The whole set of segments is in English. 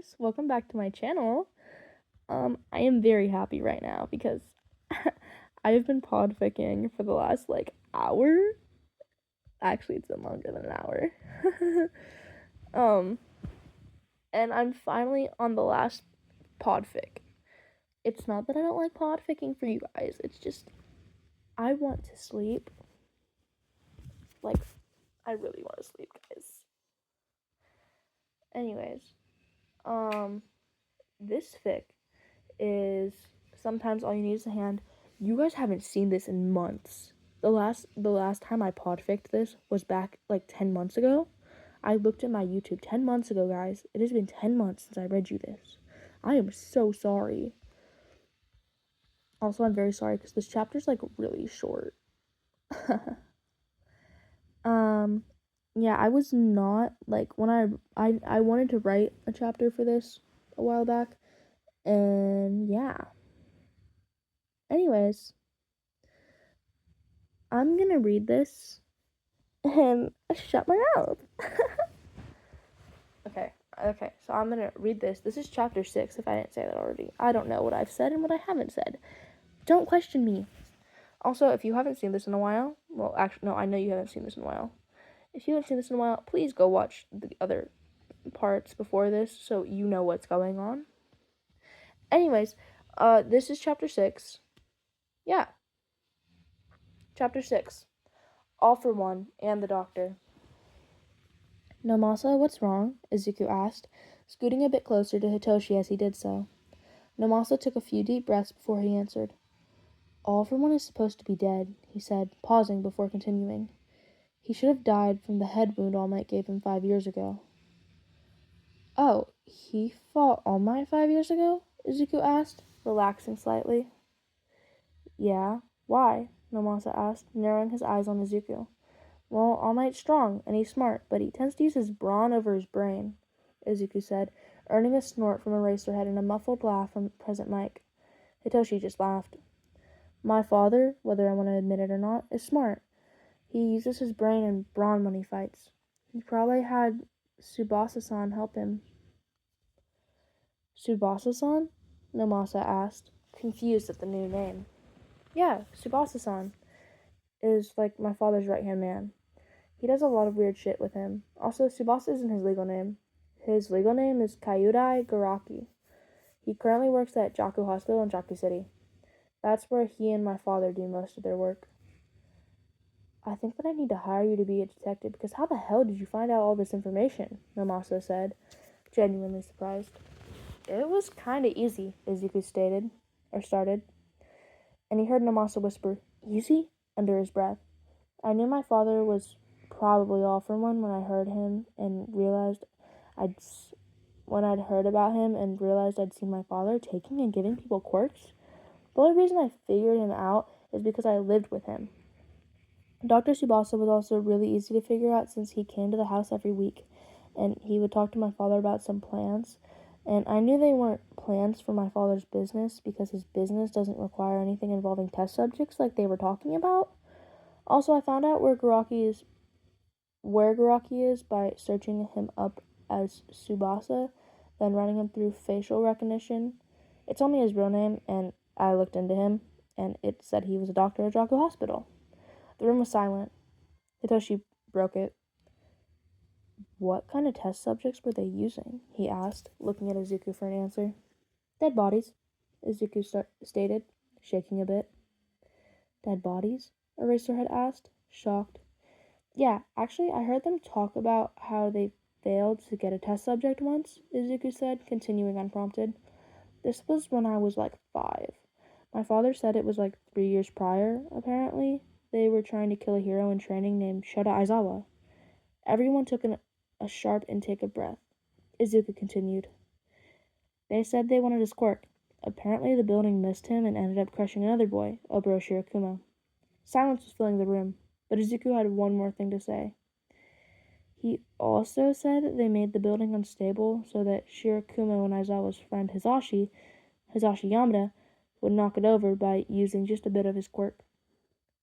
guys, welcome back to my channel. I am very happy right now because I've been podficking for the last hour. Actually, it's been longer than an hour. um, and I'm finally on the last podfic. It's not that I don't like podficking for you guys. It's just I want to sleep. Like, I really want to sleep, guys. Anyways, this fic is sometimes all you need is a hand. You guys haven't seen this in months. The last time I podficked this was back 10 months ago. I looked at my YouTube 10 months ago, guys. It has been 10 months since I read you this. I am so sorry. Also, I'm very sorry because this chapter's really short. Yeah, I was not when I wanted to write a chapter for this a while back, and yeah. Anyways, I'm gonna read this and shut my mouth. Okay, so I'm gonna read this. This is chapter 6, if I didn't say that already. I don't know what I've said and what I haven't said. Don't question me. Also, if you haven't seen this in a while, well, actually, no, I know you haven't seen this in a while. If you haven't seen this in a while, please go watch the other parts before this so you know what's going on. Anyways, this is chapter 6. Yeah. Chapter 6. All for One and the Doctor. "Nomasa, what's wrong?" Izuku asked, scooting a bit closer to Hitoshi as he did so. Nomasa took a few deep breaths before he answered. "All for One is supposed to be dead," he said, pausing before continuing. "He should have died from the head wound All Might gave him 5 years ago." "Oh, he fought All Might 5 years ago?" Izuku asked, relaxing slightly. "Yeah, why?" Nomasa asked, narrowing his eyes on Izuku. "Well, All Might's strong, and he's smart, but he tends to use his brawn over his brain," Izuku said, earning a snort from Eraserhead and a muffled laugh from present Mike. Hitoshi just laughed. "My father, whether I want to admit it or not, is smart. He uses his brain and brawn when he fights. He probably had Tsubasa-san help him." "Tsubasa-san?" Nomasa asked, confused at the new name. "Yeah, Tsubasa-san is my father's right-hand man. He does a lot of weird shit with him. Also, Tsubasa isn't his legal name. His legal name is Kyudai Garaki. He currently works at Jaku Hospital in Jaku City. That's where he and my father do most of their work." "I think that I need to hire you to be a detective, because how the hell did you find out all this information?" Nomasa said, genuinely surprised. "It was kinda easy," Izuku started, and he heard Nomasa whisper, "Easy?" under his breath. "I knew my father was probably All for One when I'd heard about him and realized I'd seen my father taking and giving people quirks. The only reason I figured him out is because I lived with him. Dr. Tsubasa was also really easy to figure out since he came to the house every week, and he would talk to my father about some plans, and I knew they weren't plans for my father's business because his business doesn't require anything involving test subjects like they were talking about. Also, I found out where Garaki is by searching him up as Tsubasa, then running him through facial recognition. It's only his real name, and I looked into him, and it said he was a doctor at Jaku Hospital." The room was silent. Hitoshi broke it. "What kind of test subjects were they using?" he asked, looking at Izuku for an answer. "Dead bodies," Izuku stated, shaking a bit. "Dead bodies?" Eraserhead asked, shocked. "Yeah, actually, I heard them talk about how they failed to get a test subject once," Izuku said, continuing unprompted. "This was when I was 5. My father said it was 3 years prior, apparently. They were trying to kill a hero in training named Shota Aizawa." Everyone took a sharp intake of breath. Izuku continued. "They said they wanted his quirk. Apparently the building missed him and ended up crushing another boy, Oboro Shirakumo." Silence was filling the room, but Izuku had one more thing to say. "He also said that they made the building unstable so that Shirakumo and Aizawa's friend Hisashi Yamada, would knock it over by using just a bit of his quirk."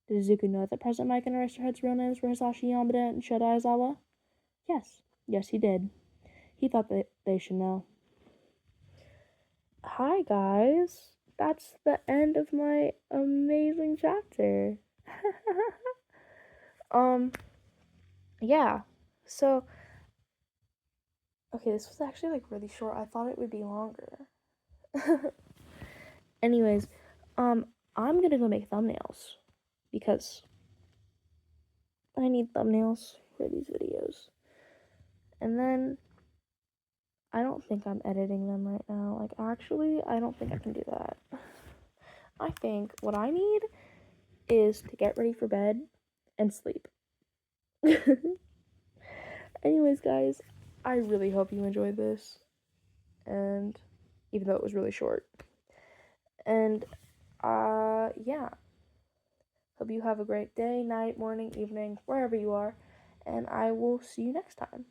Did Izuku know that President Mike and Eraserhead's real names were Hisashi Yamada and Shota Aizawa? Yes, he did. He thought that they should know. Hi guys, that's the end of my amazing chapter. um, yeah. So, okay, this was actually like really short. I thought it would be longer. Anyways, I'm gonna go make thumbnails because I need thumbnails for these videos. And then I don't think I'm editing them right now. Like, actually, I don't think I can do that. I think what I need is to get ready for bed and sleep. Anyways, guys, I really hope you enjoyed this. And even though it was really short. And, yeah. Hope you have a great day, night, morning, evening, wherever you are. And I will see you next time.